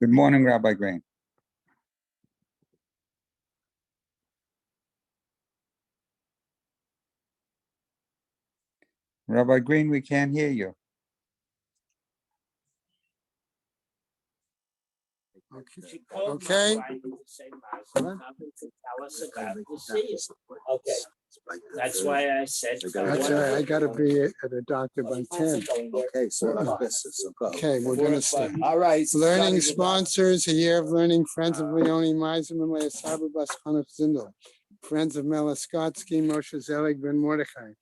Good morning, Rabbi Green. Rabbi Green, we can't hear you. Okay. Okay. That's why I said. That's right. I got to be at a doctor by 10. Okay, so this is Okay, we're going to start. all right. Learning sponsors, a year of learning, Friends of Leoni Meiserman, Leah Saber Bas Chanuk Zindel, Friends of Mela Skotsky, Moshe Zelig Ben Mordechai,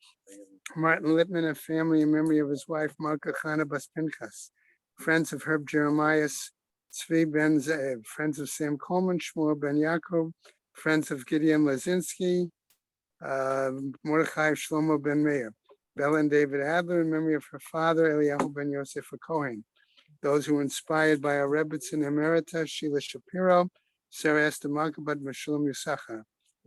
Martin Lippman, a family in memory of his wife, Malka Chana Bas Pinchas, Friends of Herb Jeremias, Tzvi Ben Ze'ev, Friends of Sam Coleman, Shmuel Ben Yaakov, Friends of Gideon Lazinski, Mordechai Shlomo Ben Meir, Bella and David Adler in memory of her father, Eliyahu Ben Yosef Cohen. Those who were inspired by our Rebbitzin Emerita, Sheila Shapiro, Sarah Esther Malkabat, Meshulam Yusachar.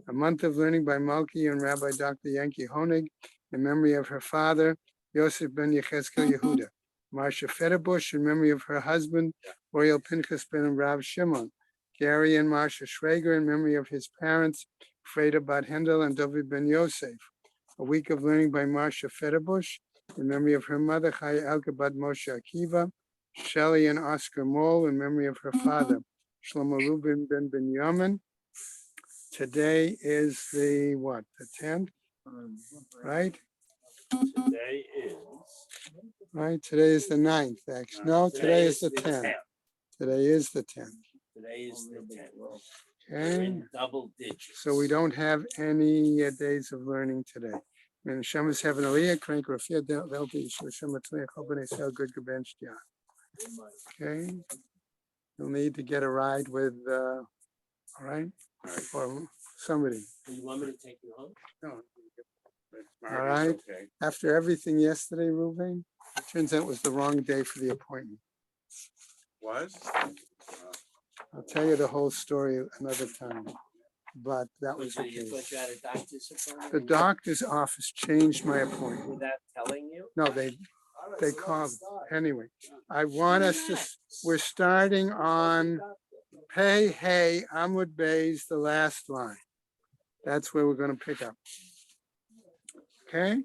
A month of learning by Malki and Rabbi Dr. Yankee Honig in memory of her father, Yosef Ben Yechezkel Yehuda. Marsha Federbush in memory of her husband, Oriel Pinchas Ben Rav Shimon. Gary and Marsha Schrager in memory of his parents, Freda Bat Hendel and David Ben Yosef. A week of learning by Marsha Federbush in memory of her mother, Chaya Elka Bat Moshe Akiva. Shelley and Oscar Moll in memory of her father, Shlomo Reuben Ben Binyamin. Today is the what? The 10th, right? Today is. Right. Today is the 9th. Actually, no. Today is the 10th. Today is the 10th. Today is the 10th. Okay. In double digits. So we don't have any days of learning today. And Shemus have an aliyah, crank rafia, they'll be Shematliach, Hobane Sel, good gebenched, yeah. Okay. You'll need to get a ride with, all right, or somebody. You want me to take you home? No. All right. After everything yesterday, Ruben, turns out it was the wrong day for the appointment. Was? I'll tell you the whole story another time, but that was the You case. thought you had a doctor's appointment? The doctor's office changed my appointment. Without telling you? No, they called. Anyway, I want us to, we're starting on Pei Hey Amud Bay's the last line. That's where we're going to pick up. Okay.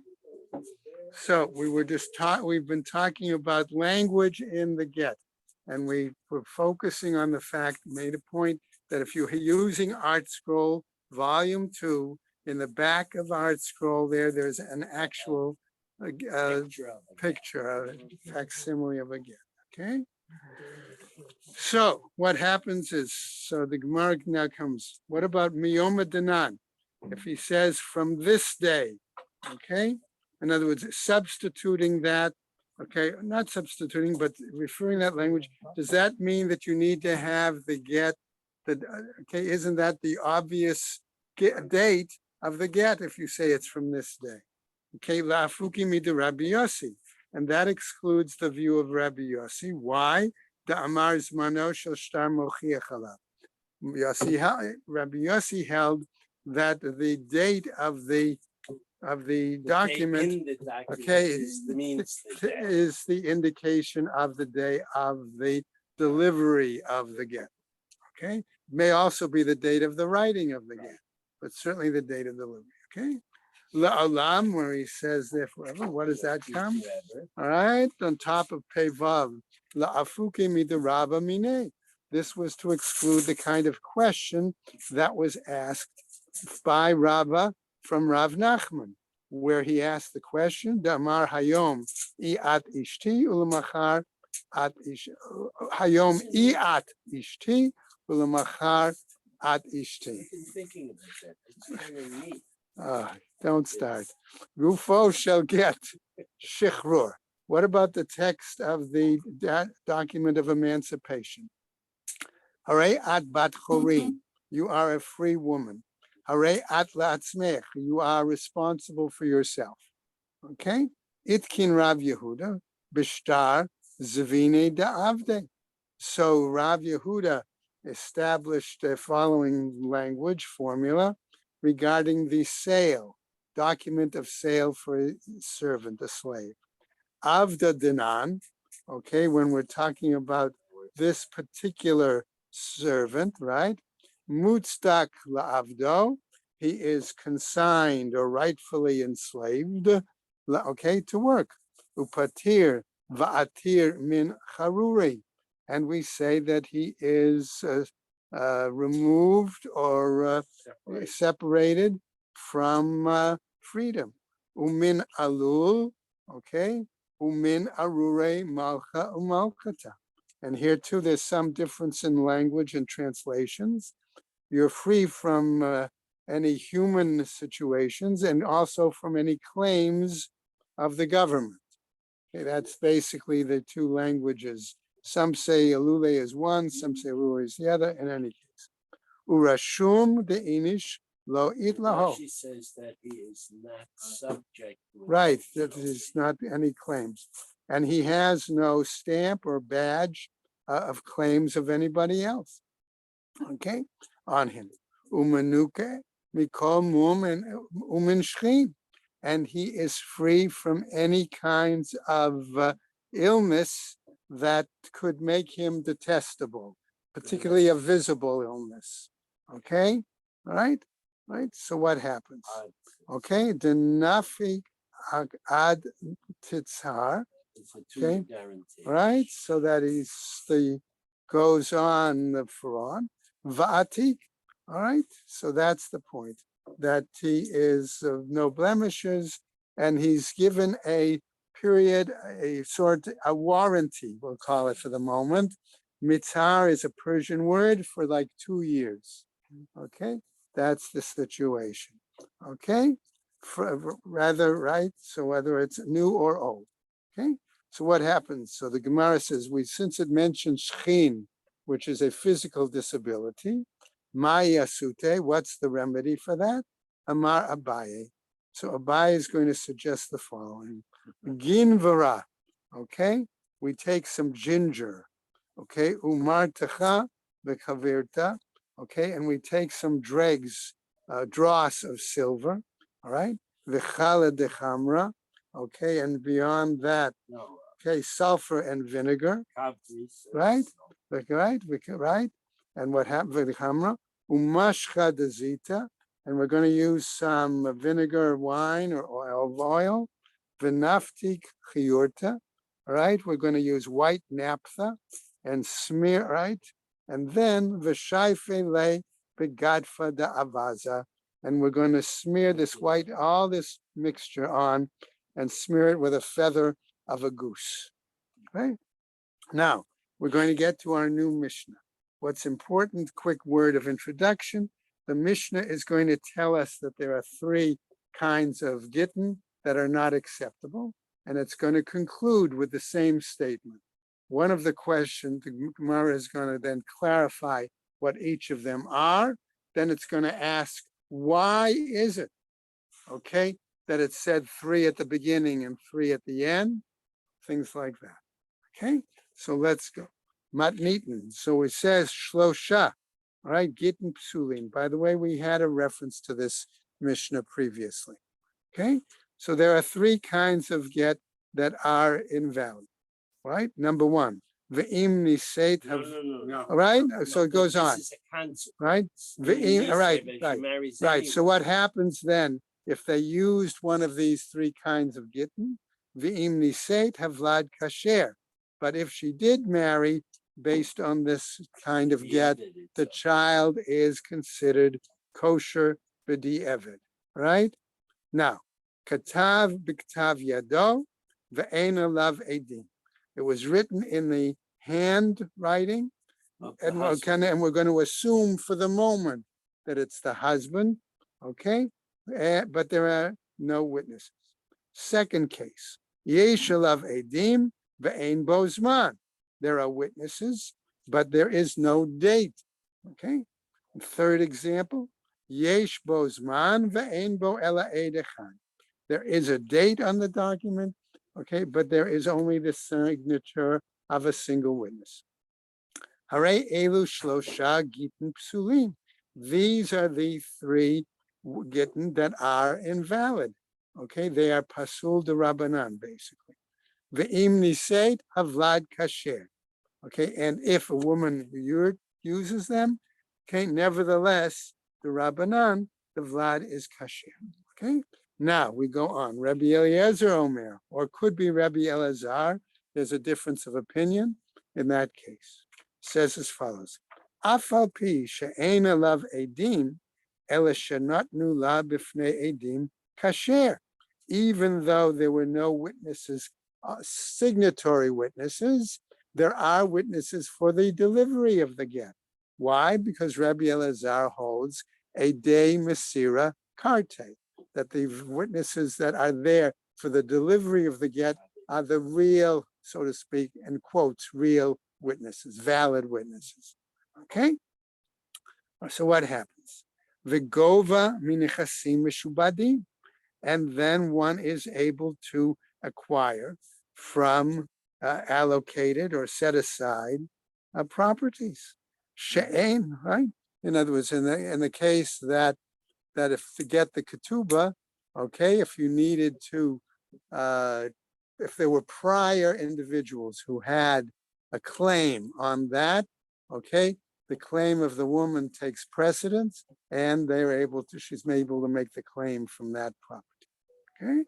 So we were just we've been talking about language in the get, and we were focusing on the fact, made a point that if you're using Art Scroll Volume 2, in the back of Art Scroll there's an actual picture, a facsimile of a get. Okay. So what happens is, so the Gemara now comes, what about Miyoma Danan? If he says from this day, okay? In other words, substituting that, okay, not substituting, but referring that language, does that mean that you need to have the get, okay, isn't that the obvious date of the get if you say it's from this day? Okay, la'afuki mida Rabbi Yossi, and that excludes the view of Rabbi Yossi. Why? The Amar Zmano shel shtar mochiach alav. Rabbi Yossi held that the date of the document, okay, is the indication of the day of the delivery of the get. Okay, may also be the date of the writing of the get, but certainly the date of delivery. Okay. La'olam, where he says there forever, what does that come? All right, on top of Pevav, la'afuke midarabba mine. This was to exclude the kind of question that was asked by Rabbah from Rav Nachman, where he asked the question, Damar hayom i'at ishti ulamachar at hayom i'at ishti ulamachar at ishti. Thinking about that. It's very neat. Don't start. Gufo shall get shichrur. What about the text of the document of emancipation? Hare at bat chori, you are a free woman. Hare at la'atzmech, you are responsible for yourself. Okay? Itkin Rav Yehuda, bishtar zvine da'avde. So Rav Yehuda established the following language formula regarding the sale, document of sale for a servant, a slave. Avda dinan, okay, when we're talking about this particular servant, right? Mutstak la'avdo, he is consigned or rightfully enslaved, okay, to work. Upatir va'atir min charuri, and we say that he is removed or separated from freedom. Umin alul, okay, umin arure malcha umalchata. And here too, there's some difference in language and translations. You're free from any human situations and also from any claims of the government. Okay, that's basically the two languages. Some say alule is one, some say alule is the other, in any case. Urashum de inish lo itlaho. She says that he is not subject. to it. Right, that is not any claims. And he has no stamp or badge of claims of anybody else, okay, on him. Umanuke mikol mum and umin shchim. And he is free from any kinds of illness that could make him detestable, particularly a visible illness, okay, all right, right, so what happens? Okay, the nafi ad titzar, It's a two-year okay, guarantee. right? So that goes on for on. Va'atik, all right? So that's the point, that he is of no blemishes, and he's given a period, a warranty, we'll call it for the moment. Mitzar is a Persian word for like 2 years, okay? That's the situation, okay? Rather, right? So whether it's new or old, okay? So what happens? So the Gemara says, since it mentions shchin, which is a physical disability, Mayasute, what's the remedy for that? Amar Abaye. So Abaye is going to suggest the following. Ginvara, okay? We take some ginger, okay? Umar techa v'kavirta, okay? And we take some dregs, dross of silver, all right? V'chala dechamra, okay? And beyond that, No, okay, sulfur and vinegar, Kavris, right? Right? And what happened with the hamra? Umashcha dezita, and we're going to use some vinegar, wine, or oil. V'naftik chiyurta, right? We're going to use white naphtha and smear, right? And then v'shayfe le begadfa da avaza, and we're going to smear this white, all this mixture on, and smear it with a feather of a goose. Okay? Now, we're going to get to our new Mishnah. What's important, quick word of introduction. The Mishnah is going to tell us that there are 3 kinds of gittin that are not acceptable, and it's going to conclude with the same statement. One of the questions, the Gemara is going to then clarify what each of them are. Then it's going to ask, why is it, okay, that it said 3 at the beginning and 3 at the end? Things like that, okay? So let's go. Matnitin. So it says shlosha, all right, gittin psulin. By the way, we had a reference to this Mishnah previously, okay? So there are 3 kinds of get that are invalid, right? Number 1, ve'im niseit no, have, no. all right? So No, it goes on, This is a concept. right? Ve'im, all right, right. Right, so what happens then if they used one of these 3 kinds of gittin? V'im niseit havlad kasher. But if she did marry based on this kind of get, the child is considered kosher b'di'evid, right? Now, katav b'ktav yado ve'ein alav edim. It was written in the handwriting, and we're going to assume for the moment that it's the husband, okay? But there are no witnesses. Second case, yesh alav edim ve'ein bo zman. There are witnesses, but there is no date, okay? Third example, yesh bo zman ve'ein bo ela eid echad. There is a date on the document, okay, but there is only the signature of a single witness. Hare elu shlosha gittin psulim. These are the 3 gittin that are invalid. Okay, they are pasul de rabbanan, basically. Ve'im niseit havlad kasher. Okay, and if a woman uses them, okay, nevertheless, the Rabbanan, the Vlad is kasher. Okay, now we go on. Rabbi Eliezer Omer, or could be Rabbi Elazar. There's a difference of opinion in that case. Says as follows: Afal pi she'ein elav edim, ela shenatnu la bifnei edim kasher. Even though there were no witnesses, signatory witnesses, there are witnesses for the delivery of the get. Why? Because Rabbi Elazar holds a de Mesira carte, that the witnesses that are there for the delivery of the get are the real, so to speak, in quotes, real witnesses, valid witnesses. Okay? So what happens? Vigova minichasim mishubadim. And then one is able to acquire from allocated or set aside properties. She'ein, right? In other words, in the case that if to get the ketubah, okay, if you needed to, if there were prior individuals who had a claim on that, okay, the claim of the woman takes precedence, and she's able to make the claim from that property. Okay,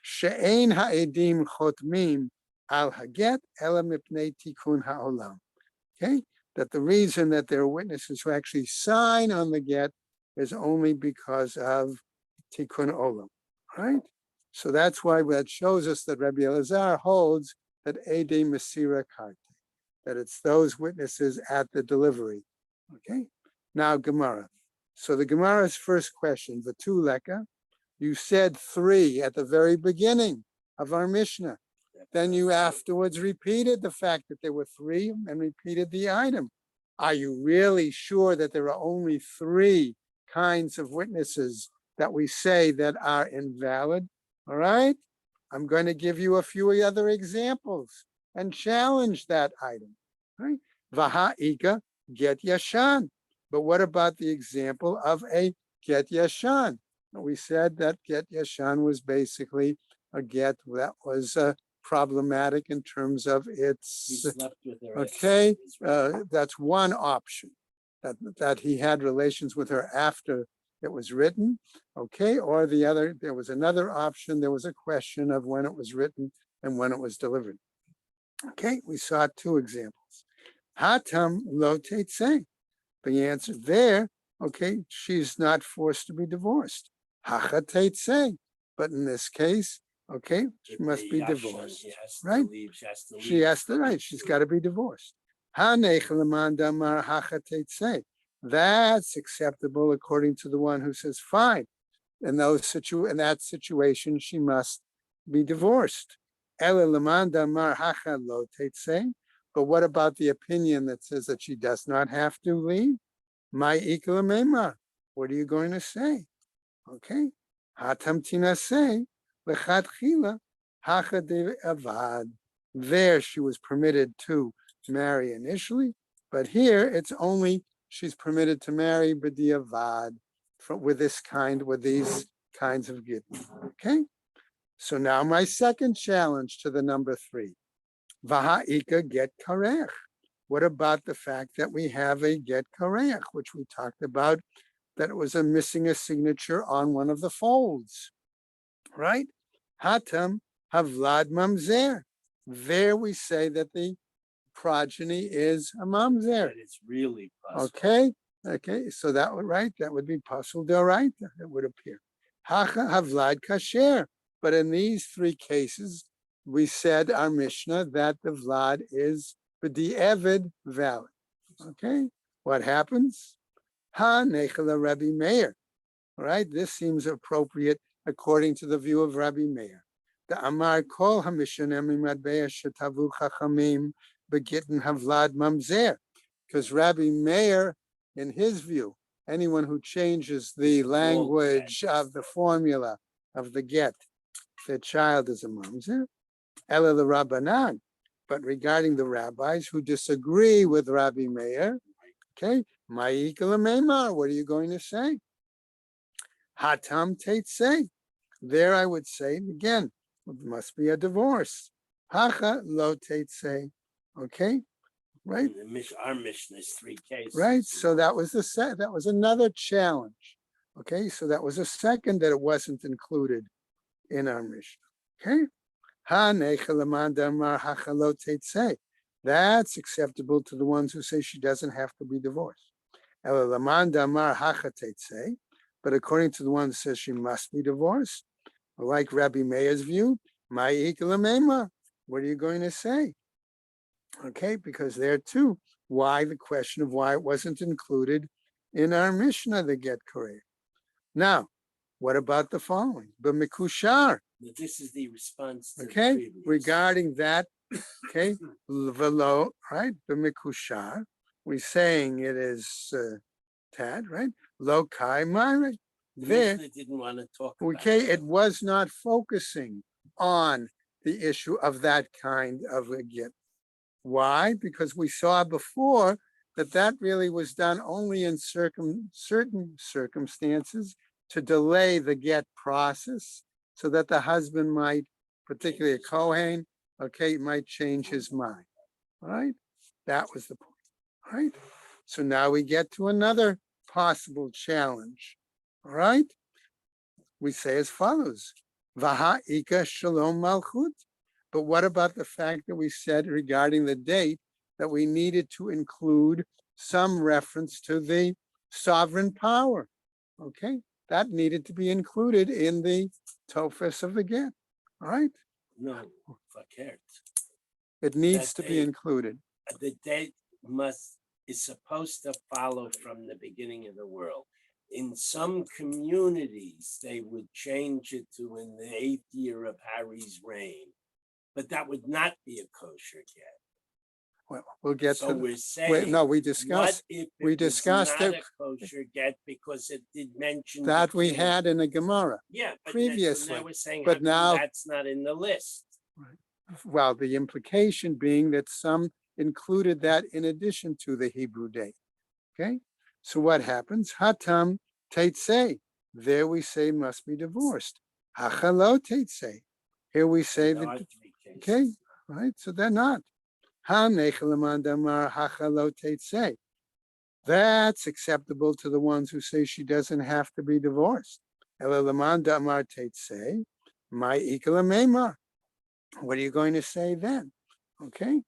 she'ein ha'edim chotmim al haget ela mipnei tikun ha'olam. Okay, that the reason that there are witnesses who actually sign on the get is only because of tikkun olam, right? So that's why that shows us that Rabbi Elazar holds that ede mesira karte, that it's those witnesses at the delivery. Okay, now Gemara. So the Gemara's first question, v'tu leka, you said 3 at the very beginning of our Mishnah. Then you afterwards repeated the fact that there were 3 and repeated the item. Are you really sure that there are only 3 kinds of witnesses that we say that are invalid? All right, I'm going to give you a few other examples and challenge that item. Right? Vaha'ika get yashan. But what about the example of a get yashan? We said that get yashan was basically a get that was problematic in terms of its, okay, that's one option, that he had relations with her after it was written, okay, or the other, there was another option, there was a question of when it was written and when it was delivered. Okay, we saw 2 examples. Hatam lo teitzeh. The answer there, okay, she's not forced to be divorced. Hacha teitzeh. But in this case, okay, she must be divorced, right? She has to, right, she's got to be divorced. Hanech leman damar hacha teitzeh. That's acceptable according to the one who says, fine, in that situation, she must be divorced. Ele leman damar hacha lo teitzeh. But what about the opinion that says that she does not have to leave? My ikla memar. What are you going to say? Okay. Hatam tinaseh lechatchila hacha de avad. There she was permitted to marry initially, but here it's only she's permitted to marry b'diavad with these kinds of gittin. Okay. So now my second challenge to the number 3. Vaha'ika get karech. What about the fact that we have a get karech, which we talked about, that it was missing a signature on one of the folds, right? Hatam havlad mamzer. There we say that the progeny is a mamzer. It's really possible. Okay, so that would, right, that would be pasul d'oraita, it would appear. Hacha havlad kasher. But in these 3 cases, we said our Mishnah that the Vlad is b'di'evid valid. Okay, what happens? Ha nechala Rabbi Meir. All right, this seems appropriate according to the view of Rabbi Meir. The Amar kol hamishanem imadbeya shetavu chachamim begitten havlad mamzer. Because Rabbi Meir, in his view, anyone who changes the language of the formula of the get, the child is a mamzer. Ela the Rabbanan. But regarding the rabbis who disagree with Rabbi Meir, okay, ma'ikala meimar, what are you going to say? Hatam teitzeh. There I would say, again, it must be a divorce. Hacha lo teitzeh. Okay, right? Our mission is 3 cases. Right, so that was that was another challenge. Okay, so that was a second that it wasn't included in our mission. Okay, that's acceptable to the ones who say she doesn't have to be divorced. But according to the one who says she must be divorced, like Rabbi Meir's view, what are you going to say? Okay, because there too, why the question of why it wasn't included in our Mishnah, the get Korea. Now, what about the following? B'mikushar. This is the response to the Okay, previous. regarding that, okay, velo, right? B'mikushar. We're saying it is tad, right? Lo kai mare. The There, Mishnah didn't want to talk about okay, it. it was not focusing on the issue of that kind of a get. Why? Because we saw before that that really was done only in certain circumstances to delay the get process so that the husband might, particularly a Kohen, okay, might change his mind. All right? That was the point. All right? So now we get to another possible challenge. All right? We say as follows. Vaha ika shalom malchut. But what about the fact that we said regarding the date that we needed to include some reference to the sovereign power? Okay, that needed to be included in the tofes of the get. All right, No, verkehrt. it needs That to be date- included. The date is supposed to follow from the beginning of the world. In some communities, they would change it to in the 8th year of Harry's reign, but that would not be a kosher get. Well, we'll get So to. we're Wait, saying, no, we what discussed if we it was discussed not it- a kosher get because it did mention that the we king? had in the Gemara. Yeah, but previously, so now we're saying, but how come now- that's not in the list. Well, the implication being that some included that in addition to the Hebrew date. Okay, so what happens? Hatam teitzei. There we say must be divorced. Hachalo teitzei. Here we say There are that. 3 cases. Okay, right. So they're not. Ha-nechelaman damar hachalo teitzei. That's acceptable to the ones who say she doesn't have to be divorced. Elelaman damar teitzei. My ikalamemar. What are you going to say then? Okay,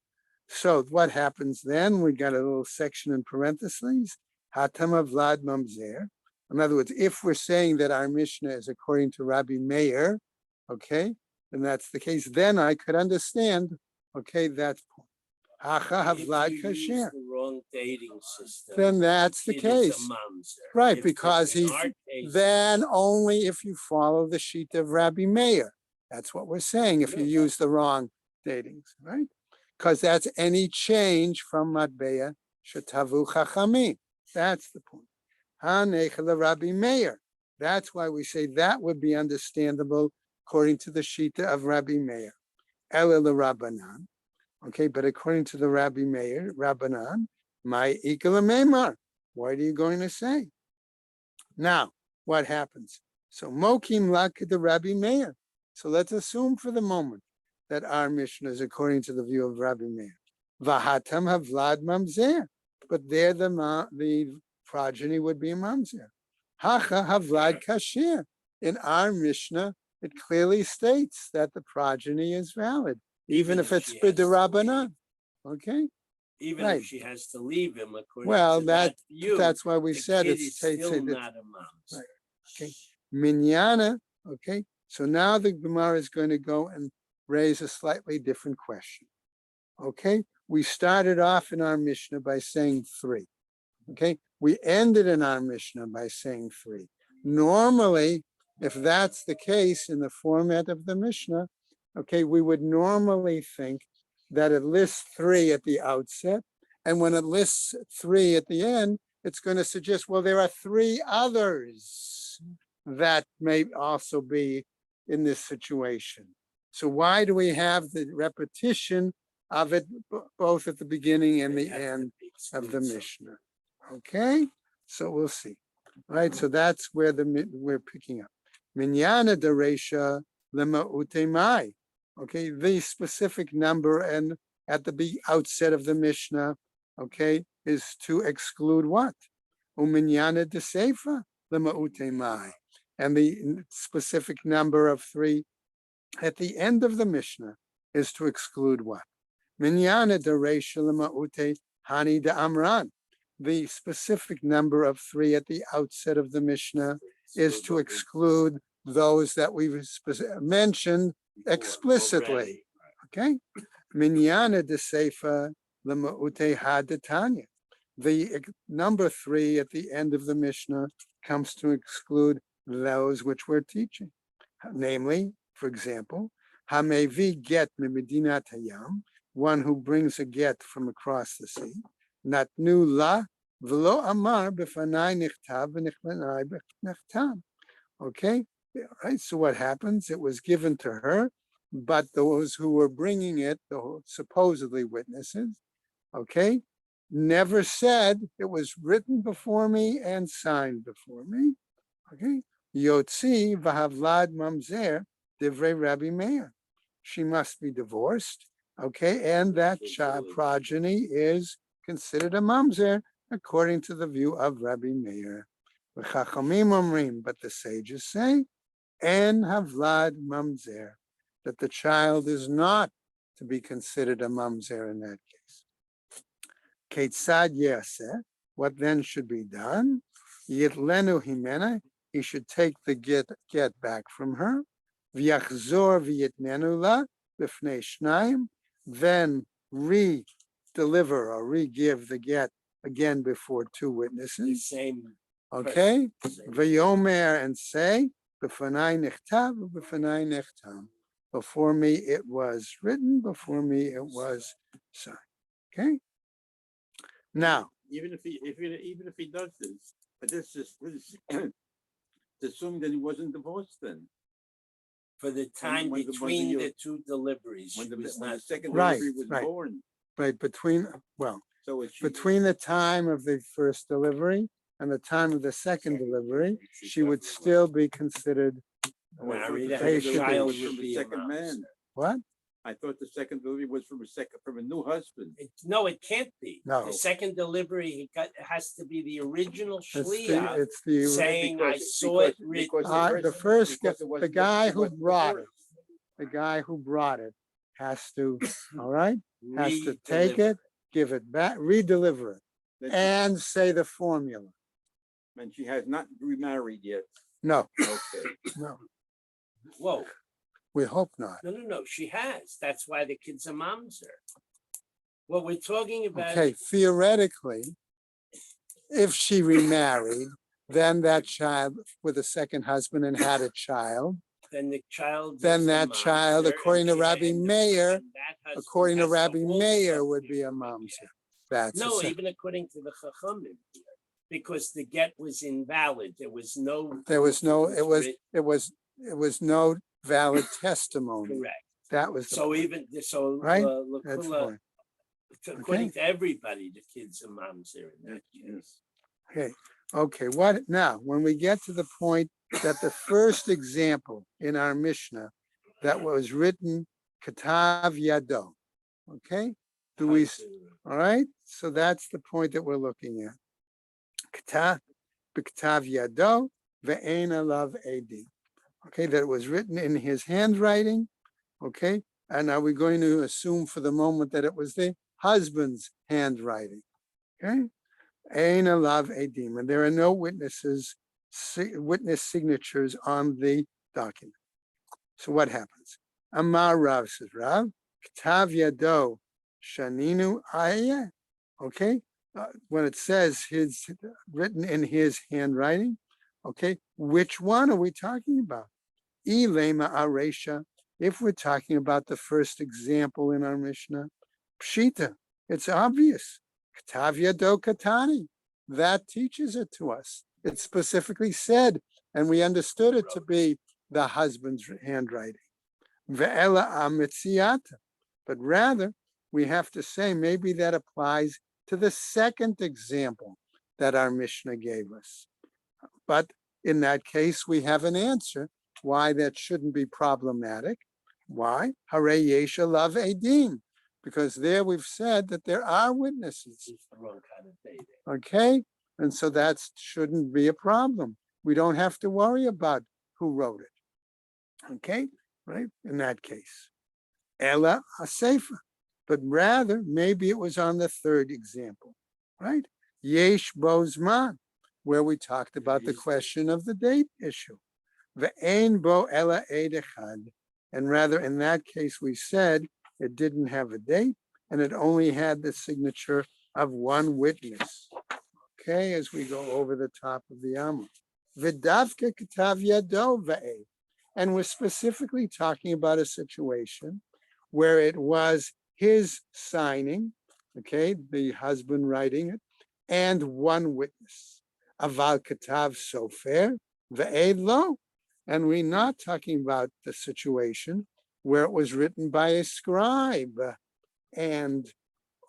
so what happens then? We got a little section in parentheses. Hatama Vlad Mamzer. In other words, if we're saying that our Mishnah is according to Rabbi Meir, okay, then that's the case. Then I could understand, okay, that point. Hacha If Havlad you use Kasher. the wrong dating system, Then that's the it is a case. mamzer. Right, If because in he, our case- then only if you follow the sheet of Rabbi Meir. That's what we're saying, if you use the wrong datings, right? Because that's any change from Matbeya Shetavu Chachamim. That's the point. Hanechel Rabbi Meir. That's why we say that would be understandable according to the Shita of Rabbi Meir. Elel Rabbanan. Okay, but according to the Rabbi Meir, Rabbanan, my Ikala Meimar. What are you going to say? Now, what happens? So Mokim Lak the Rabbi Meir. So let's assume for the moment that our Mishnah is according to the view of Rabbi Meir. Vahatam Havlad Mamzer. But there the progeny would be a Mamzer. Hacha Havlad Kashir. In our Mishnah, it clearly states that the progeny is valid, even if it's she has to B'Darabanan. Okay? Even Right. if she has to leave him, according Well, to that view, that's why we the said kid it's is still it's- not a mamzer. Right. Okay. Minyana, okay, so now the Gemara is going to go and raise a slightly different question. Okay, we started off in our Mishnah by saying 3. Okay, we ended in our Mishnah by saying 3. Normally, if that's the case in the format of the Mishnah, okay, we would normally think that it lists 3 at the outset, and when it lists 3 at the end, it's going to suggest, well, there are 3 others that may also be in this situation. So why do we have the repetition of it both at the beginning and They the have to end be of the excluded. Mishnah? Okay, so we'll see. Right, so that's where we're picking up. Minyana deresha lema utemai. Okay, the specific number and at the outset of the Mishnah okay, is to exclude what? Uminyana de seifa lema'ute mai. And the specific number of 3 at the end of the Mishnah is to exclude what? Minyana de reisha lema'ute hani de amran. The specific number of 3 at the outset of the Mishnah is to exclude those that we've mentioned explicitly. Okay? Minyana de seifa lema'ute hadatanya. The number 3 at the end of the Mishnah comes to exclude those which we're teaching. Namely, for example, hamevi get mimedinat hayam, one who brings a get from across the sea. Natnu la v'lo amar b'fanai nichtav v'nichmanai b'nechtam. Okay, right. So what happens? It was given to her, but those who were bringing it, the supposedly witnesses, okay, never said it was written before me and signed before me. Okay, Yotzi v'havlad mamzer divrei Rabbi Meir. She must be divorced. Okay, and that progeny is considered a mamzer according to the view of Rabbi Meir. V'chachamim omrim, but the sages say, en havlad mamzer, that the child is not to be considered a mamzer in that case. Ketzad yaseh, what then should be done? Yitlenu himena, he should take the get back from her. V'yachzor v'yitnenu la b'fnei shnayim, then re-deliver or re-give the get again before 2 The witnesses. same. Okay, person. v'yomer, and say, b'fanai nichtav, b'fanai nechtam. Before me it was written, before me it was signed. Okay. Now, Even if he does this, but this is assume that he wasn't divorced then. For the time when the- between when the 2 deliveries, When she the, was when the not second Right, delivery was right. born. right between, well, So it's between the time of the first delivery and the time of the second delivery, she would still be considered married. the The second delivery child was would from a be a second man. man. what? I thought the second delivery was from a new husband. No, it can't be. No. The second delivery has to be the original It's the, shliach it's the, saying, I saw it written. the first, because it the wasn't- guy it who wasn't brought divorced. it, the guy who brought it has to, all right, has to take Re-deliver. it, give it back, re-deliver it, That and say the formula. And she has not remarried yet. No, Okay. no, Whoa, we hope not. no, she has. That's why the kid's a mamzer. What we're talking about. Okay, theoretically, if she remarried, then that child with a second husband and had a child, Then the child. then is a that child, mamzer, according to and she- Rabbi and Meir, and that husband according to has Rabbi also Meir, would be a give mamzer. get. That's a No, sec- even according to the chachamim, because the get was invalid. There was no. there was no, written. it was no valid testimony. Correct. That was the So point. even, so. Right? Lakula, That's the point. according to everybody, the kid's a mamzer in that case. Okay, okay, what now, when we get to the point that the first example in our Mishnah that was written Katav Yado, okay? Do we, all right? So that's the point that we're looking at. Katav, B'Katav Yado, Ve'ein alav Edi. Okay, that it was written in his handwriting, okay? And are we going to assume for the moment that it was the husband's handwriting? Okay? Ein alav edim, and there are no witnesses, witness signatures on the document. So what happens? Amar Rav, says Rav, Ktav Yado Shaninu Ayeh. Okay, when it says his written in his handwriting, okay, which one are we talking about? Ilema Aresha. If we're talking about the first example in our Mishnah, Pshita, it's obvious. Ktav Yado Katani. That teaches it to us. It specifically said, and we understood it to be the husband's handwriting. Ve'ela amitziata. But rather, we have to say maybe that applies to the second example that our Mishnah gave us. But in that case, we have an answer why that shouldn't be problematic. Why? Hare yesha lav edim. because there we've said that there are witnesses. It's the wrong kind of dating. Okay, and so that shouldn't be a problem. We don't have to worry about who wrote it. Okay, right? In that case, Ella Asefa, but rather maybe it was on the third example, right? Yesh Bozman, where we talked about the question of the date issue. Ve'ein bo ella eid echad, and rather in that case we said it didn't have a date and it only had the signature of one witness. Okay, as we go over the top of the Amma. V'davke katav yado ve'eid, and we're specifically talking about a situation where it was his signing, okay, the husband writing it, and one witness. Aval katav sofer ve'eid lo. And we're not talking about the situation where it was written by a scribe and,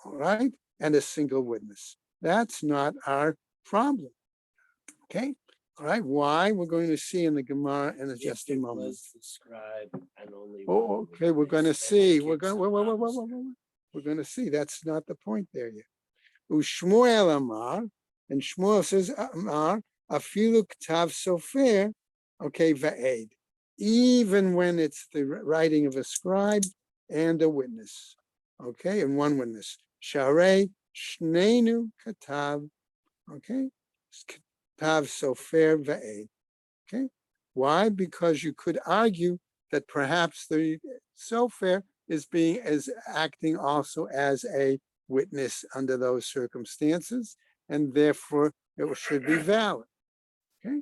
all right, and a single witness. That's not our problem. Okay, all right, why? We're going to see in the Gemara in just a If it moment. was the scribe and only Oh, one okay, we're going to witness, then see. it We're gets going. the Wait. opposite. We're going to see. That's not the point there yet. Ushmuel Amar, and Shmuel says Amar afilu ktav sofer. Okay, va'ed. Even when it's the writing of a scribe and a witness. Okay, and one witness. Sharei shnenu katav. Okay, katav sofer va'ed. Okay, why? Because you could argue that perhaps the sofer is acting also as a witness under those circumstances, and therefore it should be valid. Okay.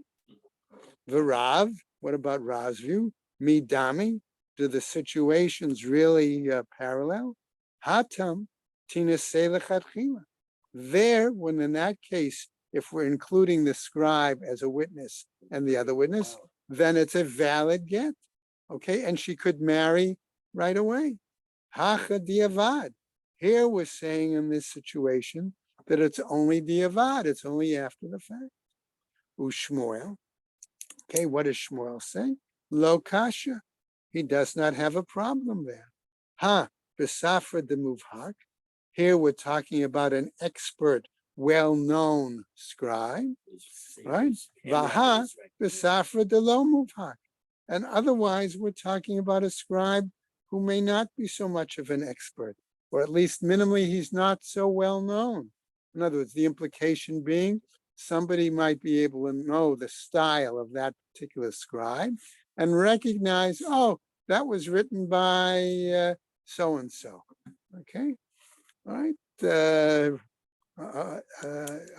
The Rav, what about Rav's view? Midami, do the situations really parallel? Hatam tina selechatchila. There, when in that case, if we're including the scribe as a witness and the other witness, then it's a valid get. Okay, and she could marry right away. Hacha diavad. Here we're saying in this situation that it's only diavad, it's only after the fact. Ushmuel. Okay, what does Shmuel say? Lo kasha. He does not have a problem there. Ha, besafra de muvhak. Here we're talking about an expert, well-known scribe, right? Vaha besafra de lo muvhak. And otherwise, we're talking about a scribe who may not be so much of an expert, or at least minimally, he's not so well known. In other words, the implication being somebody might be able to know the style of that particular scribe and recognize, oh, that was written by so-and-so. Okay, all right.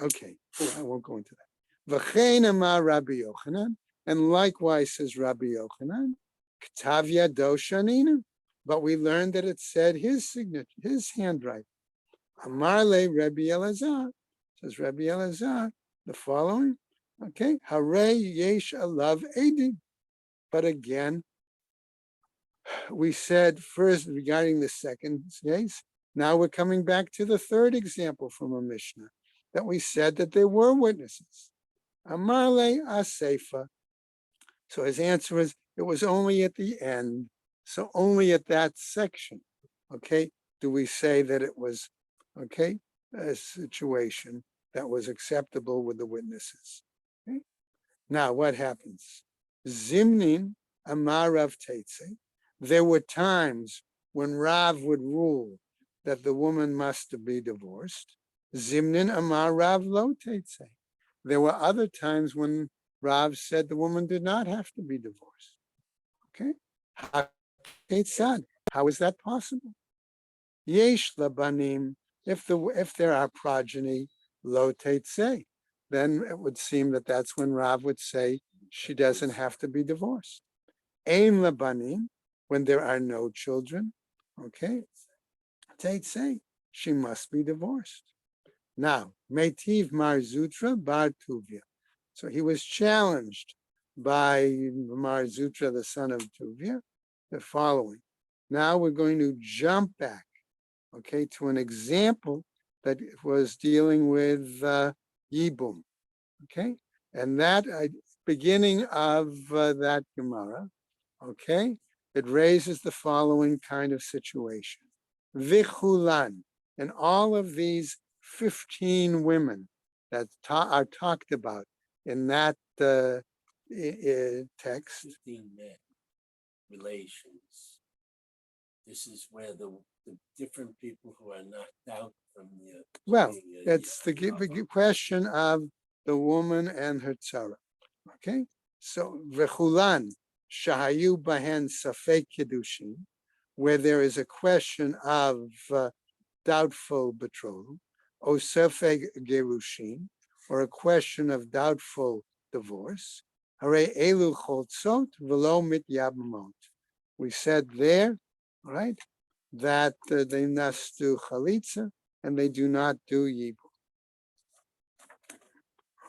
Okay, I won't go into that. V'chein amar Rabbi Yochanan, and likewise says Rabbi Yochanan, K'tav yado shanina. But we learned that it said his signature, his handwriting. Amar le Rabbi Elazar, says Rabbi Elazar, the following, okay, Hare yesh alav edim. But again, we said first regarding the second case, now we're coming back to the third example from a Mishnah, that we said that there were witnesses. Amar le asefa. So his answer is, it was only at the end, so only at that section, okay, do we say that it was, okay, a situation that was acceptable with the witnesses. Okay? Now, what happens? Zimnin amar Rav Teitze. There were times when Rav would rule that the woman must be divorced. Zimnin amar Rav lo Teitze. There were other times when Rav said the woman did not have to be divorced. Okay? How is that possible? Yesh labanim. If there are progeny, lo teitze, then it would seem that that's when Rav would say she doesn't have to be divorced. Ein labanim, when there are no children, okay, teitze, she must be divorced. Now, Metiv Mar Zutra Bar Tuvia. So he was challenged by Mar Zutra, the son of Tuvia, the following. Now we're going to jump back, okay, to an example that was dealing with Yibum, okay? And that beginning of that Gemara, okay, it raises the following kind of situation. Vichulan, and all of these 15 women that are talked about in that text. 15 men, relations. This is where the different people who are knocked out from the. Well, being it's the couple. question of the woman and her tzara. Okay, so v'chulan shahayu bahen safek kiddushin, where there is a question of doubtful betrothal, or safek gerushin, or a question of doubtful divorce. Hare elu choltzot v'lo mityabamot. We said there, right, that they must do chalitza and they do not do yibum.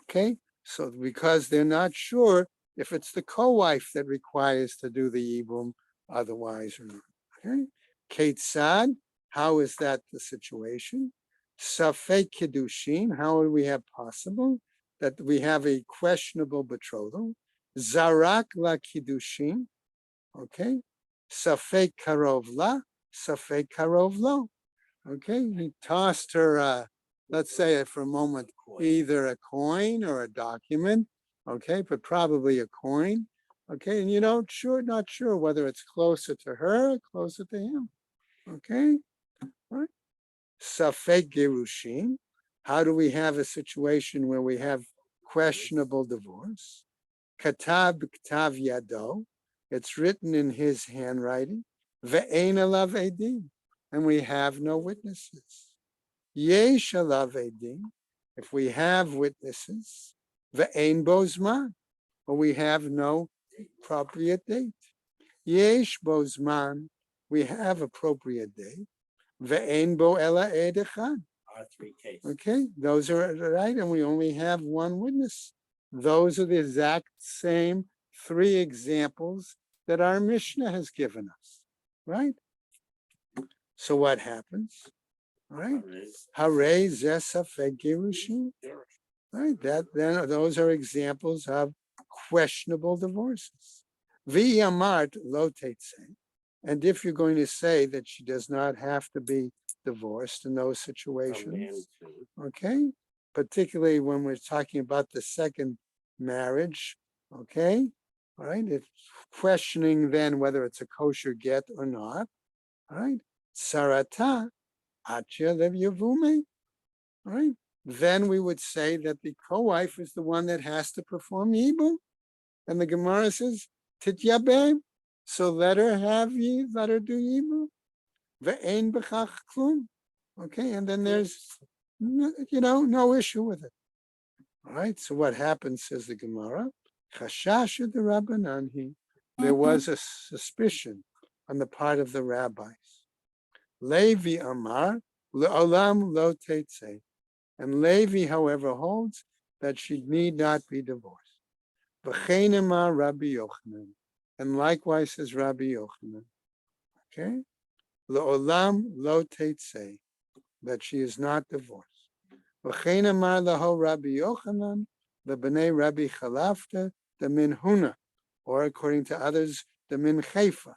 Okay, so because they're not sure if it's the co-wife that requires to do the yibum, otherwise or not. Okay, Ketzad, how is that the situation? Safek kiddushin, how would we have possible that we have a questionable betrothal? Zarak la kiddushin, okay, safek karov la, safek karov lo. Okay, he tossed her, let's say for a moment, either a coin or a document, okay, but probably a coin, okay, and not sure whether it's closer to her or closer to him, okay, right? Safek gerushin, how do we have a situation where we have questionable divorce? Katav ktav yado, it's written in his handwriting, ve'ein alav edim, and we have no witnesses. Yesh alav edim, if we have witnesses, ve'ein bozman, but we have no appropriate date. Yesh bozman, we have appropriate date. Ve'ein bo ela ed echad. Our 3 cases. Okay, those are right, and we only have one witness. Those are the exact same 3 examples that our Mishnah has given us, right? So what happens? Right? Hare zesafek gerushin. Right? That then those are examples of questionable divorces. V'yamart lo tetzeh. And if you're going to say that she does not have to be divorced in those situations, okay, particularly when we're talking about the second marriage, okay, all right, it's questioning then whether it's a kosher get or not, all right, sarata atya lev yavume, all right, then we would say that the co-wife is the one that has to perform yibum, and the Gemara says tityabem, so let her do yibum, ve'ein b'chach klum, okay, and then there's no issue with it. All right, so what happens, says the Gemara, chashasha de rabbananhi, there was a suspicion on the part of the rabbis. Levi amar le'olam lo tetzeh, and Levi, however, holds that she need not be divorced. V'chein amar Rabbi Yochanan, and likewise says Rabbi Yochanan, okay, le'olam lo tetzeh, that she is not divorced. V'chein amar laho Rabbi Yochanan, the bnei Rabbi Chalafta, the min Huna, or according to others, the min Chaifa.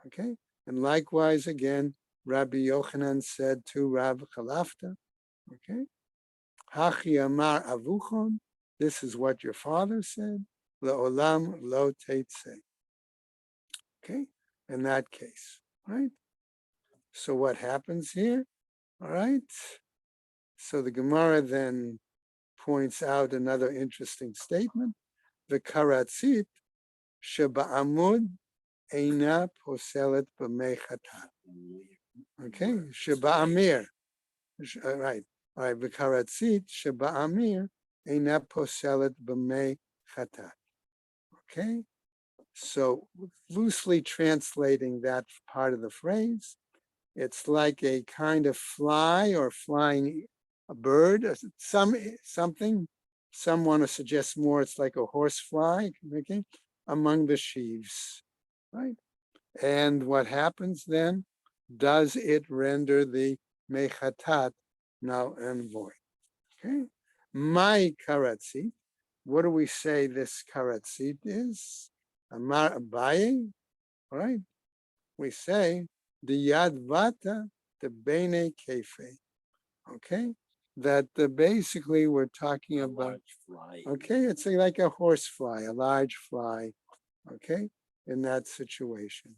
Okay, and likewise again, Rabbi Yochanan said to Rabbi Chalafta, okay, Hachi amar avuchon, this is what your father said, le'olam lo tetzeh. Okay, in that case, right? So what happens here? All right. So the Gemara then points out another interesting statement. The karatzit sheba'amud eina poselet b'mei chatat. Okay, sheba'amir. Right. All right. The karatzit sheba'amir eina poselet b'mei chatat. Okay. So loosely translating that part of the phrase, it's like a kind of fly or flying a bird, or something. Some want to suggest more, it's like a horse fly, okay, among the sheaves, right? And what happens then? Does it render the mechatat null and void? Okay. My karatzit, what do we say this karatzit is? Amar Abaye, right? We say the yad vata the bene kefe. Okay, that basically we're talking A about. large fly. Okay, it's like a horse fly, a large fly. Okay, in that situation.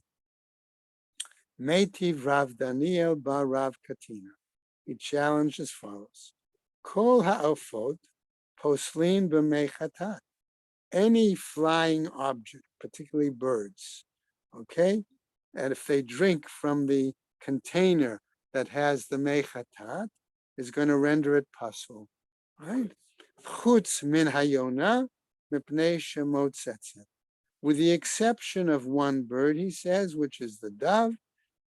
Meitiv Rav Daniel bar Rav Katina. He challenged as follows: Kol ha'ofot poslin b'meichatat. Any flying object, particularly birds, okay, and if they drink from the container that has the mechatat, is going to render it pasul, right? Chutz min hayona mipnei shemot tzetzet. With the exception of one bird, he says, which is the dove,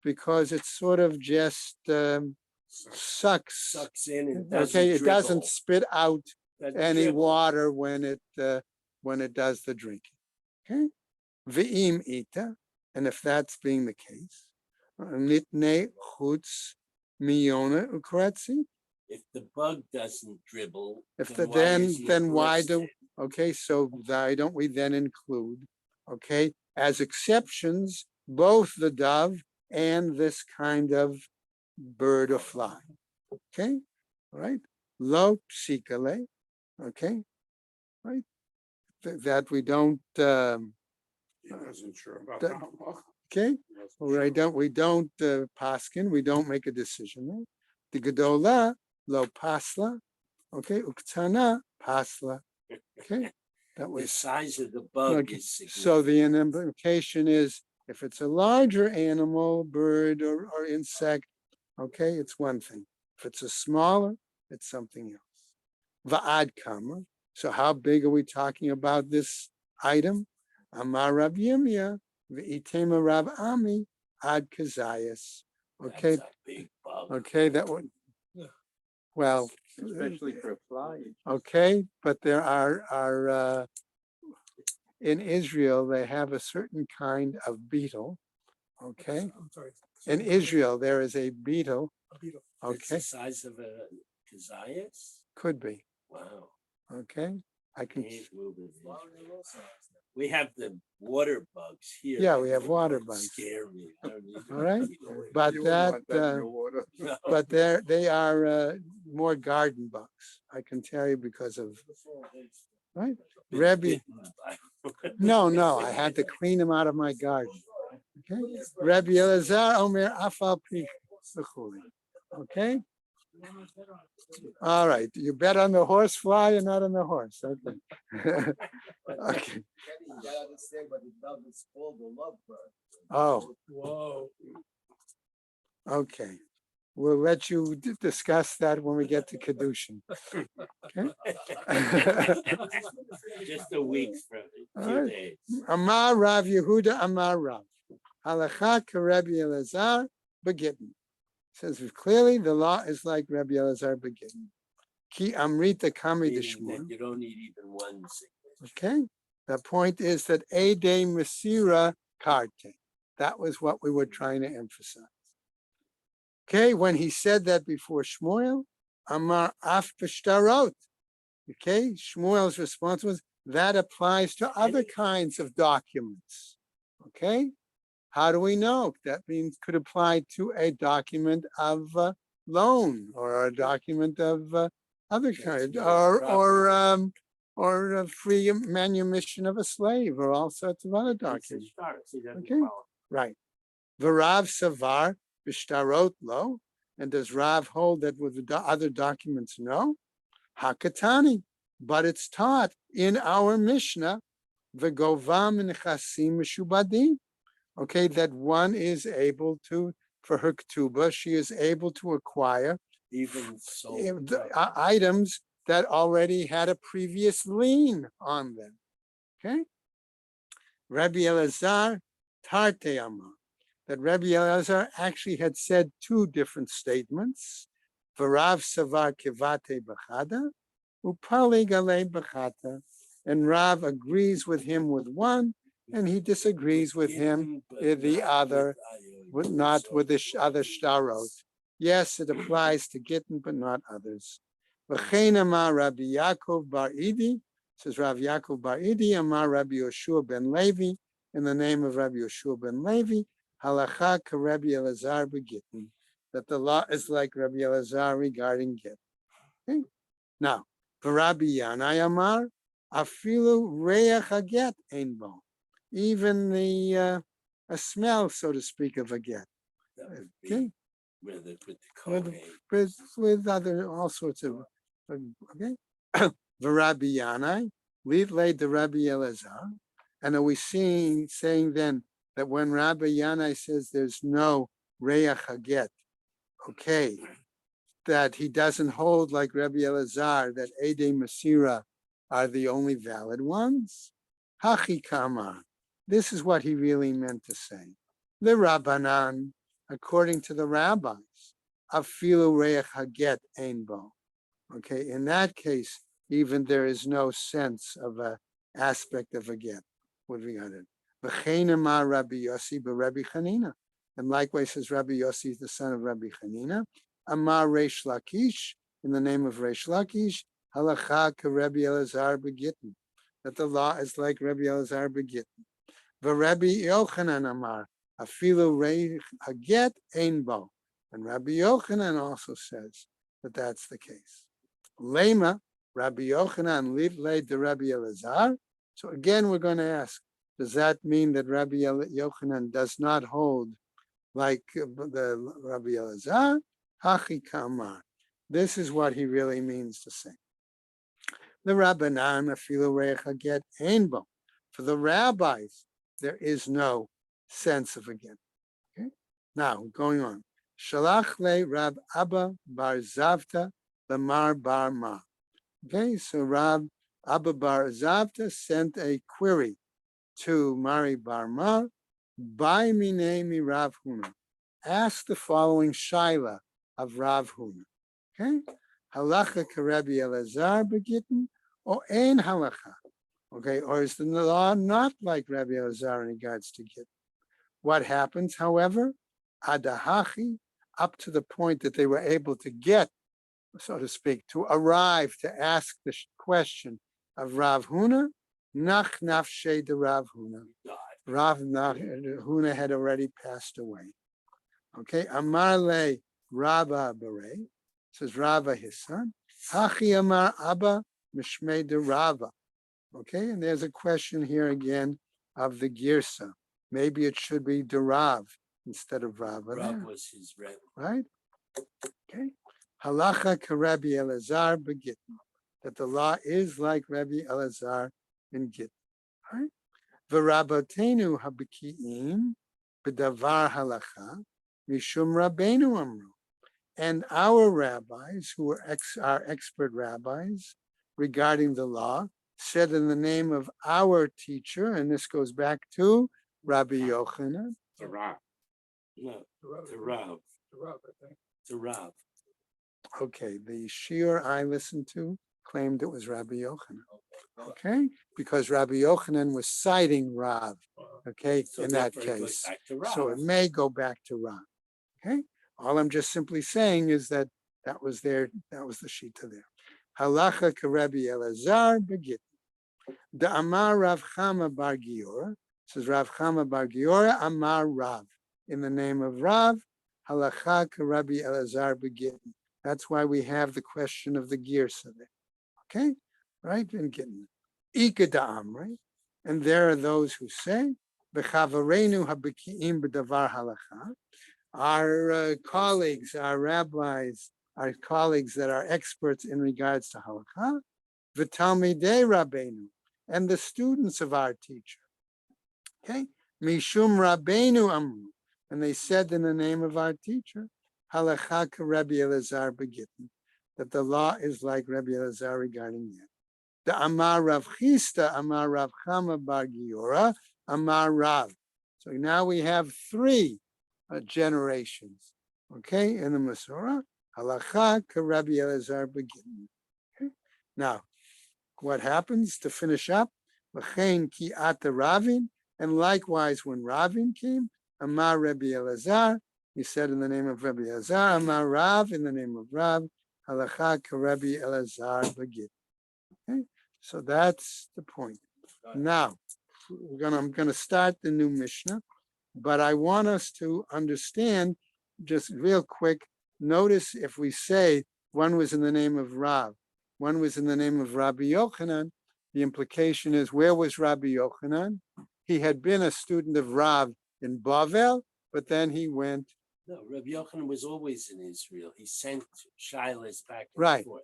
because it sort of just sucks. Sucks in and doesn't Okay, it doesn't dribble. spit out Doesn't any dribble. water when it does the drinking. Okay, ve'im ita, and if that's being the case, nitne chutz miyona ukretzi. If the bug doesn't dribble, If then the why then isn't it then why do roasted? okay? So why don't we then include okay as exceptions both the dove and this kind of bird or fly? Okay, all right. Lo psikale, okay, right. That we don't. He wasn't sure about that- that one. Okay, all right. We don't paskin. We don't make a decision. Right? The gedola lo pasla, okay. Uktana pasla, okay. That The was size of the bug okay. is So the significant. implication is if it's a larger animal, bird or insect, okay, it's one thing. If it's a smaller, it's something else. Va'ad kama. So how big are we talking about this item? Amar Rav Yirmiyah, v'itema Rav Ami, ad kazayas. Okay, That's a big bug. okay, that would, well, Especially for a fly. okay, but there are in Israel, they have a certain kind of beetle, okay? In Israel, there is a beetle, It's okay, the size of a kazayas? could be, Wow. okay? I can, Can't move it. We have the water bugs here. Yeah, we have water They bugs. Scare me. I don't even All right. know. but You wouldn't that, want that in your water. No. but they are more garden bugs, I can tell you because of, right? Been Rebbe, bitten by- no, I had to clean them out of my garden. Okay, Rebbe Elazar Omer Afal Pi V'chuli. Okay, all right. You bet on the horse fly and not on the horse. Okay. Okay. Oh, Whoa. okay. We'll let you discuss that when we get to Kedushin. Okay. Just a week from a few Alright. days. Amar Rav Yehuda Amar Rav. Halacha Rebbe Elazar Begittin. Says clearly the law is like Rebbe Elazar Begittin. Ki Amrita Kami Meaning Dishmur. that you don't need even one signature. Okay. The point is that Ede Masira Karte. That was what we were trying to emphasize. Okay, when he said that before Shmuel, Amar Af B'shtarot. Okay, Shmuel's response was that applies to other kinds of documents. Okay, how do we know? That means could apply to a document of loan or a document of other kind, or a free manumission of a slave, or all sorts of other It's a documents. start. He doesn't Okay. qualify. Right. V'Rav Savar b'shtarot lo. And does Rav hold that with the other documents? No. Hakatani. But it's taught in our Mishnah, v'govam nechasim mishubadim. Okay, that one is able to, for her ketubah, she is able to acquire Even so. items that already had a previous lien on them. Okay. Rabbi Elazar Tarte Amar. That Rabbi Elazar actually had said two different statements. V'Rav Savar Kivate B'chada, Upali Gale B'chata. And Rav agrees with him with one, and he disagrees with him in the other, not with the other shtarot. Yes, it applies to Gittin, but not others. V'chein Amar Rabbi Yaakov Bar Idi, says Rav Yaakov Bar Idi, Amar Rabbi Yoshua ben Levi, in the name of Rabbi Yoshua ben Levi, Halacha Rabbi Elazar Begittin. that the law is like Rabbi Elazar regarding get. Okay? Now, for Rabbi Yanai Amar, afilu reach haget ein bo. Even the a smell, so to speak, of a get. That would Okay, be with the Kohen. with other all sorts of okay. Rabbi Yanai, lead laid the Rabbi Elazar, and are we saying then that when Rabbi Yanai says there's no reach haget, okay, that he doesn't hold like Rabbi Elazar that Ede Masira are the only valid ones? Hachi Kamar. This is what he really meant to say. The Rabbanan, according to the rabbis, afilu reich haget ein bo. Okay, in that case, even there is no sense of a aspect of a get with regard to it. V'chein amar Rabbi Yossi b'Rabbi Chanina. And likewise says Rabbi Yossi is the son of Rabbi Chanina. Amar Reish Lakish, in the name of Reish Lakish, halacha ka Rabbi Elazar begitten, that the law is like Rabbi Elazar begitten. V'Rabbi Yochanan Amar, afilu reich haget ein bo. And Rabbi Yochanan also says that that's the case. Lema, Rabbi Yochanan laid the Rabbi Elazar. So again, we're going to ask, does that mean that Rabbi Yochanan does not hold like the Rabbi Elazar? Hachi Kamar. This is what he really means to say. The Rabbanan afilu reich haget ein bo. For the rabbis, there is no sense of a get. Okay. Now going on. Shalach le Rab Abba bar Zavta lamar bar ma. Okay, so Rab Abba bar Zavta sent a query to Mari bar ma by minemi Rav Huna. Ask the following shaila of Rav Huna. Okay, halacha karebi Elazar begitten or ein halacha. Okay, or is the law not like Rabbi Elazar in regards to get? What happens, however, adahachi, up to the point that they were able to get, so to speak, to arrive to ask the question of Rav Huna, nach nafshe de Rav Huna. Rav Huna had already passed away. Okay, Amar le Rabba Bere, says Rava his son, Hachi Amar Abba Mishmei de Rava. Okay, and there's a question here again of the girsa. Maybe it should be Derav instead of Rava. Rav was his rebbe. Right? Okay. Halacha ka Rabbi Elazar begitten. That the law is like Rabbi Elazar in Gittin. Right? V'rabatenu habikiim b'davar halacha mishum rabbeinu amru. And our rabbis, who are expert rabbis regarding the law, said in the name of our teacher, and this goes back to Rabbi Yochanan. The Rav. No, the Rav. The Rav. Okay, the shiur I listened to claimed it was Rabbi Yochanan. Okay, because Rabbi Yochanan was citing Rav. Okay, So in that therefore it goes case, back to Rav. so it may go back to Rav. Okay, all I'm just simply saying is that that was the shita there. Halacha ka Rabbi Elazar begit. The Amar Rav Chama bar Giora, says Rav Chama bar Giora, Amar Rav, in the name of Rav, halacha ka Rabbi Elazar begit. That's why we have the question of the girsa there. Okay, right? And getting Ikadam, right? And there are those who say, B'chavarenu habikiim b'davar halacha. Our colleagues, our rabbis, our colleagues that are experts in regards to halacha, v'talmidei rabbeinu, and the students of our teacher. Okay, mishum rabbeinu amru, and they said in the name of our teacher, halacha ka Rabbi Elazar begitten, that the law is like Rabbi Elazar regarding it. The Amar Rav Chista, Amar Rav Chama bar Giora, Amar Rav. So now we have three generations, okay, in the Masorah, halacha ka Rabbi Elazar begitten. Okay? Now, what happens to finish up? V'chein ki ata Ravin, and likewise when Ravin came, Amar Rabbi Elazar, he said in the name of Rabbi Elazar, Amar Rav, in the name of Rav, halacha ka Rabbi Elazar begitten. Okay, so that's the point. Now, I'm going to start the new Mishnah, but I want us to understand just real quick, notice if we say one was in the name of Rav, one was in the name of Rabbi Yochanan, the implication is, where was Rabbi Yochanan? He had been a student of Rav in Bavel, but then he went, No, Rabbi Yochanan was always in Israel. He sent Shilas back and Right. forth.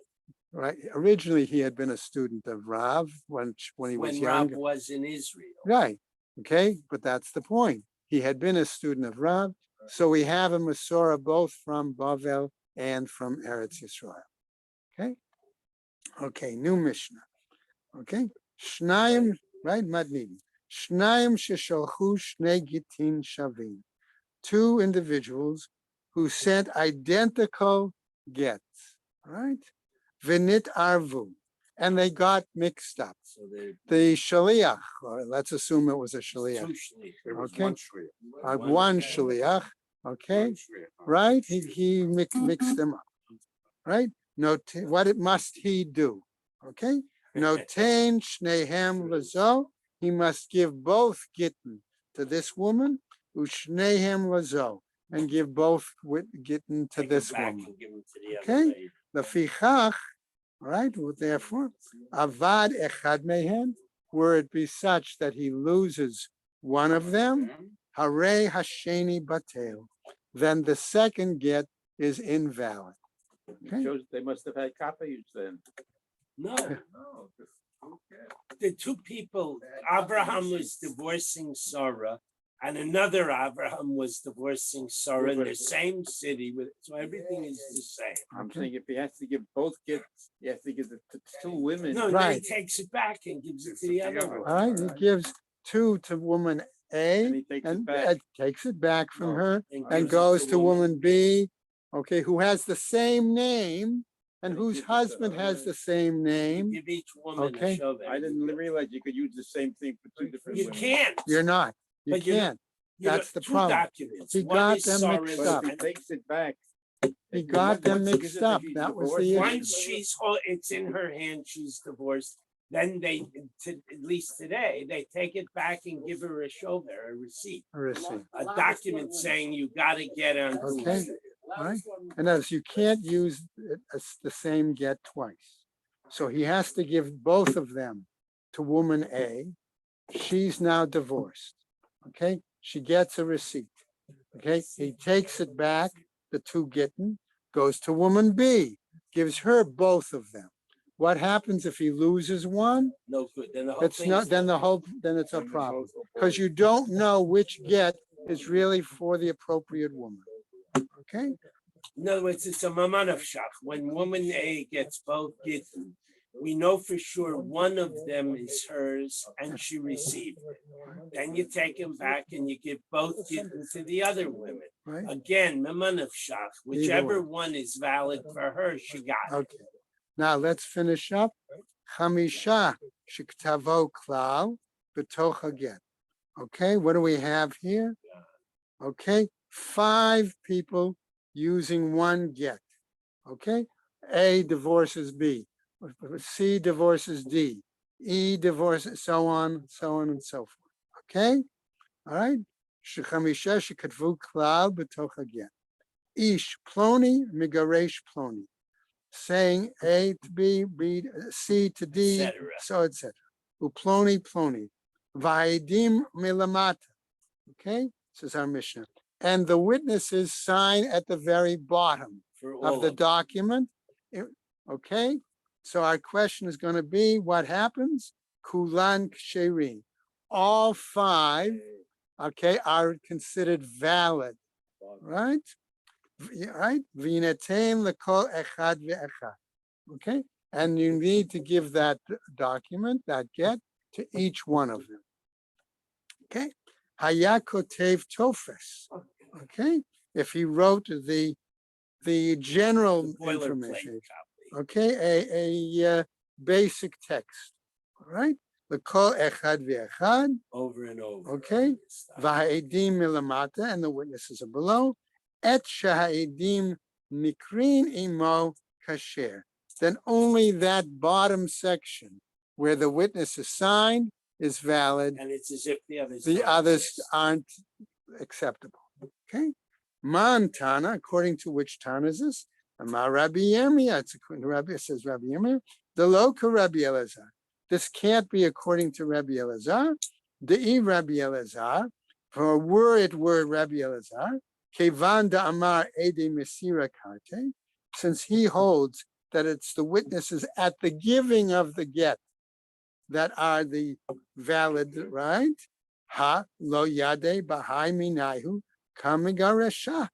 right, originally he had been a student of Rav when he was When young. Rav was in Israel. Right, okay, but that's the point. He had been a student of Rav, so we have a Masorah both from Bavel and from Eretz Yisrael. Okay, okay, new Mishnah. Okay, Shnayim, right, Madnim. Shnayim sheshalchu shnei gitin shavim. Two individuals who sent identical gets, right? Vinit arvu, and they got mixed up. So they're The shaliach, or let's assume it was a shaliach, two shliach. There was Okay. one shliach. one shaliach, okay, One shliach. right? He mixed them up, right? What must he do? Okay, notain shnehem lazo. He must give both gittin to this woman, ushnehem lazo, and give both gittin to Take it this back woman. and give them to the Okay. other lady. The fichach, right? Therefore, avad echad mehen, were it be such that he loses one of them, hare hasheni batel, then the second get is invalid. Okay. Shows they must have had copies then. No, the two people, Abraham was divorcing Sarah, and another Abraham was divorcing Sarah in the same city. So everything is the same. I'm Okay. saying if he has to give both gifts, he has to give it to two women. No, then Right. he takes it back and gives it to the other All one. right, he gives two to woman And A he takes it and back. takes it back from her And and gives it goes to woman B, okay, who has the same name and And he whose gives it to husband her. has the same name. Give each woman Okay. a shove. I didn't realize you could use the same thing for two different You women. can't. You're not. You But you know- can't. You That's know, the two problem. documents. He One got is them Sarah mixed and- up. But if he takes it back. He got them once he mixed gives it- up. if he's That was divorced, the issue. Once it's in her hand, she's divorced. Then at least today, they take it back and give her a shover, a receipt, A receipt. a document saying you gotta get on. Okay. Right? And as you can't use the same get twice. So he has to give both of them to woman A. She's now divorced. Okay, she gets a receipt. Okay, he takes it back, the two gittin, goes to woman B, gives her both of them. What happens if he loses one? No good. Then the whole It's not, thing's then done. it's a problem. Because you don't know which get is really for the appropriate woman. Okay, In other words, it's a mamanavshach. When woman A gets both gittin, we know for sure one of them is hers and she received it. Then you take them back and you give both gittin to the other women. right? Again, mamanavshach, whichever one is valid for her, she got it. Okay. Now let's finish up. Chamisha shiktavo klal b'toch haget. Okay, what do we have here? Okay, 5 people using one get. Okay, A divorces B, C divorces D, E divorces, so on and so forth. Okay, all right. Shechamisha shikatvu klal b'toch haget. Ish ploni migaresh ploni. Saying A to B, B, C to D, Etc. so etc. Uploni ploni. Vaidim milamata. Okay, this is our Mishnah. And the witnesses sign at the very bottom For all of the them. document. Okay, so our question is going to be, what happens? Kulan ksherin. All 5, okay, are considered valid, right? Right? V'yinetein l'kol echad ve'echad. Okay, and you need to give that document, that get, to each one of them. Okay, hayakotev tofes. Okay, if he wrote the general The boilerplate information. copy. Okay, a basic text. All right, l'kol echad ve'echad. Over and over. Okay, v'ha'edim milamata, and the witnesses are below. Et shaha'edim nikrin imo kasher. Then only that bottom section where the witness is signed is valid. And it's as if the others. The don't others exist. aren't acceptable. Okay, Man Tana, according to which Tana is this? Amar Rabbi Yirmiyah. It's according to Rabbi, it says Rabbi Yirmiyah. The loka Rabbi Elazar. This can't be according to Rabbi Elazar. The Rabbi Elazar, for were it were Rabbi Elazar, Kevan da Amar Ede Mesira Karte, since he holds that it's the witnesses at the giving of the get that are the valid, right? Ha lo yade bahai minayu kamigaresha.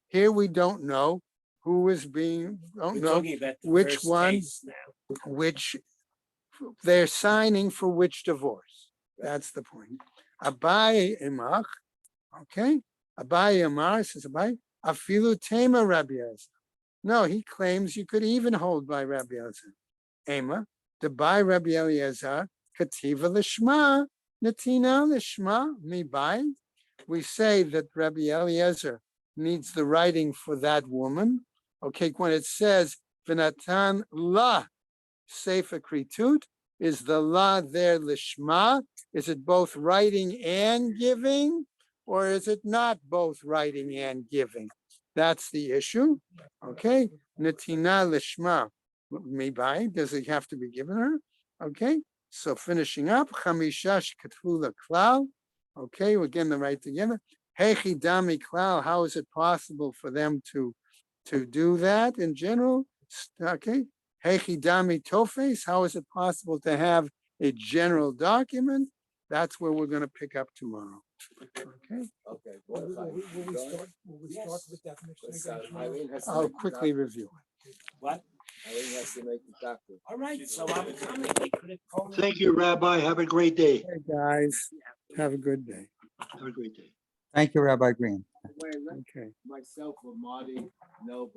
Here we don't know who is being, don't We're know talking about the which first one, case now. which they're signing for which divorce. That's the point. Abaye emach, okay? Abaye Amar says Abaye, afilu tema Rabbi Elazar. No, he claims you could even hold by Rabbi Elazar. Ema, to buy Rabbi Eliezer, kativa lishma, natina lishma, mi buy. We say that Rabbi Eliezer needs the writing for that woman. Okay, when it says v'natan la sefer kritut, is the la there lishma? Is it both writing and giving, or is it not both writing and giving? That's the issue. Okay, natina lishma. Maybe does it have to be given her? Okay, so finishing up, chamishash katfula klal. Okay, we're getting them right together. Hechi dami klal. How is it possible for them to do that in general? Okay, hechi dami tofes. How is it possible to have a general document? That's where we're going to pick up tomorrow. Okay, Okay. Will we start with definition again? I'll quickly review. What? Eileen has to make the document. All right, so I'm coming. They could have called me. Thank you, Rabbi. Have a great day. Hey, guys, have a good day. Have a great day. Thank you, Rabbi Green. Wait, let Okay. myself or Marty know.